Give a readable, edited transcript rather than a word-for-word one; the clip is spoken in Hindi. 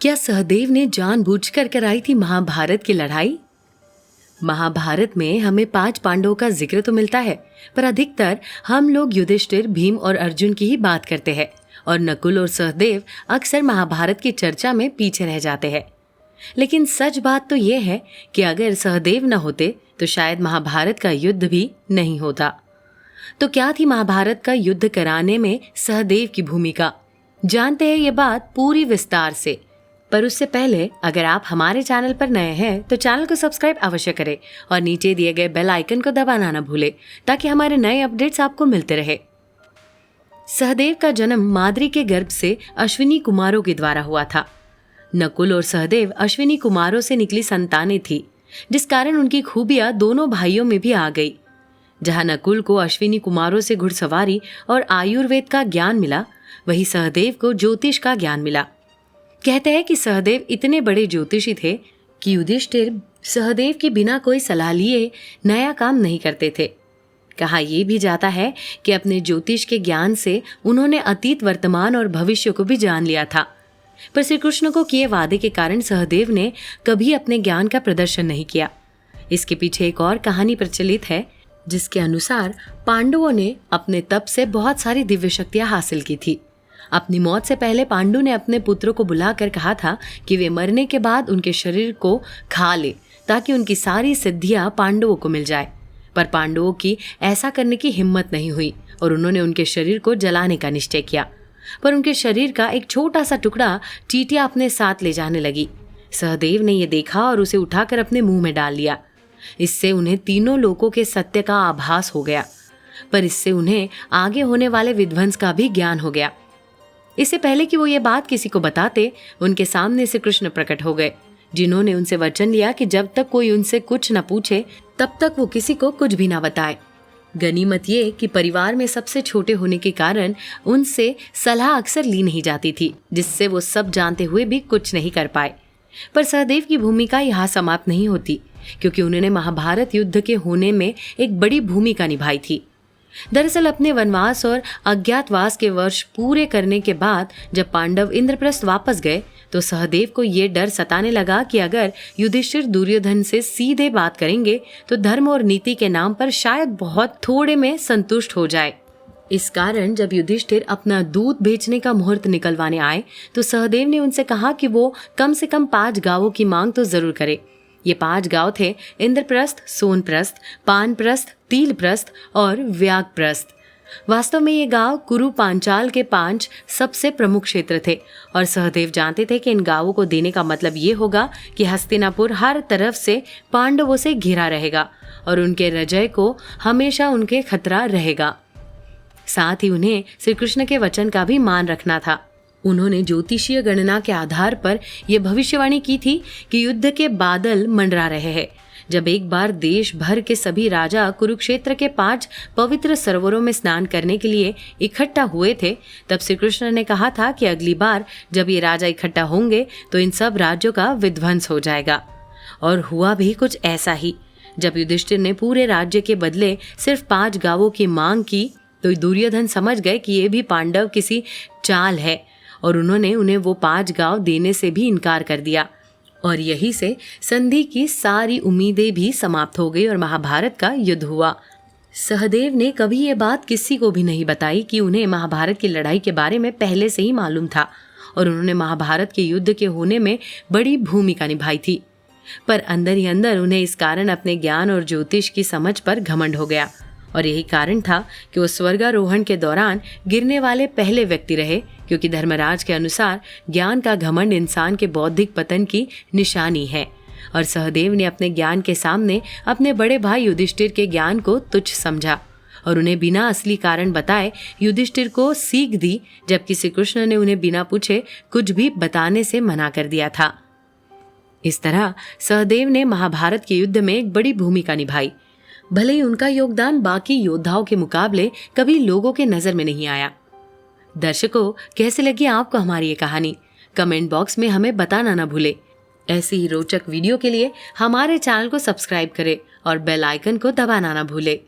क्या सहदेव ने जानबूझकर कराई थी महाभारत की लड़ाई? महाभारत में हमें 5 पांडवों का जिक्र तो मिलता है, पर अधिकतर हम लोग युधिष्ठिर, भीम और अर्जुन की ही बात करते हैं और नकुल और सहदेव अक्सर महाभारत की चर्चा में पीछे रह जाते हैं। लेकिन सच बात तो ये है कि अगर सहदेव न होते तो शायद महाभारत का युद्ध भी नहीं होता। तो क्या थी महाभारत का युद्ध कराने में सहदेव की भूमिका? जानते हैं ये बात पूरी विस्तार से। पर उससे पहले अगर आप हमारे चैनल पर नए हैं तो चैनल को सब्सक्राइब अवश्य करें और नीचे दिए गए बेल आइकन को दबाना न भूलें ताकि हमारे नए अपडेट्स आपको मिलते रहे। सहदेव का जन्म माद्री के गर्भ से अश्विनी कुमारों के द्वारा हुआ था। नकुल और सहदेव अश्विनी कुमारों से निकली संतानें थी, जिस कारण उनकी खूबियां दोनों भाइयों में भी आ गई। जहां नकुल को अश्विनी कुमारों से घुड़सवारी और आयुर्वेद का ज्ञान मिला, वहीं सहदेव को ज्योतिष का ज्ञान मिला। कहते हैं कि सहदेव इतने बड़े ज्योतिषी थे कि युधिष्ठिर सहदेव के बिना कोई सलाह लिए नया काम नहीं करते थे। कहा यह भी जाता है कि अपने ज्योतिष के ज्ञान से उन्होंने अतीत, वर्तमान और भविष्य को भी जान लिया था। पर श्री कृष्ण को किए वादे के कारण सहदेव ने कभी अपने ज्ञान का प्रदर्शन नहीं किया। इसके पीछे एक और कहानी प्रचलित है, जिसके अनुसार पांडवों ने अपने तप से बहुत सारी दिव्य शक्तियां हासिल की थी। अपनी मौत से पहले पांडु ने अपने पुत्रों को बुलाकर कहा था कि वे मरने के बाद उनके शरीर को खा ले ताकि उनकी सारी सिद्धियां पांडवों को मिल जाए। पर पांडवों की ऐसा करने की हिम्मत नहीं हुई और उन्होंने उनके शरीर को जलाने का निश्चय किया। पर उनके शरीर का एक छोटा सा टुकड़ा चींटियां अपने साथ ले जाने लगी। सहदेव ने यह देखा और उसे उठाकर अपने मुंह में डाल लिया। इससे उन्हें तीनों लोकों के सत्य का आभास हो गया, पर इससे उन्हें आगे होने वाले विध्वंस का भी ज्ञान हो गया। इससे पहले कि वो ये बात किसी को बताते, उनके सामने से कृष्ण प्रकट हो गए, जिन्होंने उनसे वचन लिया कि जब तक कोई उनसे कुछ न पूछे तब तक वो किसी को कुछ भी ना बताए। गनीमत ये कि परिवार में सबसे छोटे होने के कारण उनसे सलाह अक्सर ली नहीं जाती थी, जिससे वो सब जानते हुए भी कुछ नहीं कर पाए। पर सहदेव की भूमिका यहाँ समाप्त नहीं होती, क्योंकि उन्होंने महाभारत युद्ध के होने में एक बड़ी भूमिका निभाई थी। दरअसल अपने वनवास और अज्ञातवास के वर्ष पूरे करने के बाद जब पांडव इंद्रप्रस्थ वापस गए तो सहदेव को ये डर सताने लगा कि अगर युधिष्ठिर दुर्योधन से सीधे बात करेंगे तो धर्म और नीति के नाम पर शायद बहुत थोड़े में संतुष्ट हो जाए। इस कारण जब युधिष्ठिर अपना दूध बेचने का मुहूर्त निकलवाने आए तो सहदेव ने उनसे कहा कि वो कम से कम 5 गांवों की मांग तो जरूर करे। ये 5 गांव थे इंद्रप्रस्थ, सोनप्रस्थ, पानप्रस्थ, तीलप्रस्थ और व्याघप्रस्थ। वास्तव में ये गांव कुरु पांचाल के 5 सबसे प्रमुख क्षेत्र थे और सहदेव जानते थे कि इन गांवों को देने का मतलब ये होगा कि हस्तिनापुर हर तरफ से पांडवों से घिरा रहेगा और उनके रजय को हमेशा उनके खतरा रहेगा। साथ ही उन्हें श्री कृष्ण के वचन का भी मान रखना था। उन्होंने ज्योतिषीय गणना के आधार पर यह भविष्यवाणी की थी कि युद्ध के बादल मंडरा रहे हैं। जब एक बार देश भर के सभी राजा कुरुक्षेत्र के 5 पवित्र सरोवरों में स्नान करने के लिए इकट्ठा हुए थे, तब श्री कृष्ण ने कहा था कि अगली बार जब ये राजा इकट्ठा होंगे तो इन सब राज्यों का विध्वंस हो जाएगा। और हुआ भी कुछ ऐसा ही। जब युधिष्ठिर ने पूरे राज्य के बदले सिर्फ 5 गांवों की मांग की तो दुर्योधन समझ गए कि ये भी पांडव किसी चाल है और उन्होंने उन्हें वो 5 गांव देने से भी इनकार कर दिया। और यही से संधि की सारी उम्मीदें भी समाप्त हो गई और महाभारत का युद्ध हुआ। सहदेव ने कभी ये बात किसी को भी नहीं बताई कि उन्हें महाभारत की लड़ाई के बारे में पहले से ही मालूम था और उन्होंने महाभारत के युद्ध के होने में बड़ी भूमिका निभाई थी। पर अंदर ही अंदर उन्हें इस कारण अपने ज्ञान और ज्योतिष की समझ पर घमंड हो गया और यही कारण था कि वो स्वर्गारोहण के दौरान गिरने वाले पहले व्यक्ति रहे, क्योंकि धर्मराज के अनुसार ज्ञान का घमंड इंसान के बौद्धिक पतन की निशानी है। और सहदेव ने अपने ज्ञान के सामने अपने बड़े भाई युधिष्ठिर के ज्ञान को तुच्छ समझा और उन्हें बिना असली कारण बताए युधिष्ठिर को सीख दी, जबकि श्री कृष्ण ने उन्हें बिना पूछे कुछ भी बताने से मना कर दिया था। इस तरह सहदेव ने महाभारत के युद्ध में एक बड़ी भूमिका निभाई। भले ही उनका योगदान बाकी योद्धाओं के मुकाबले कभी लोगों के नजर में नहीं आया। दर्शकों, कैसे लगी आपको हमारी ये कहानी? कमेंट बॉक्स में हमें बताना ना भूले। ऐसी ही रोचक वीडियो के लिए हमारे चैनल को सब्सक्राइब करें और बेल आइकन को दबाना ना भूले।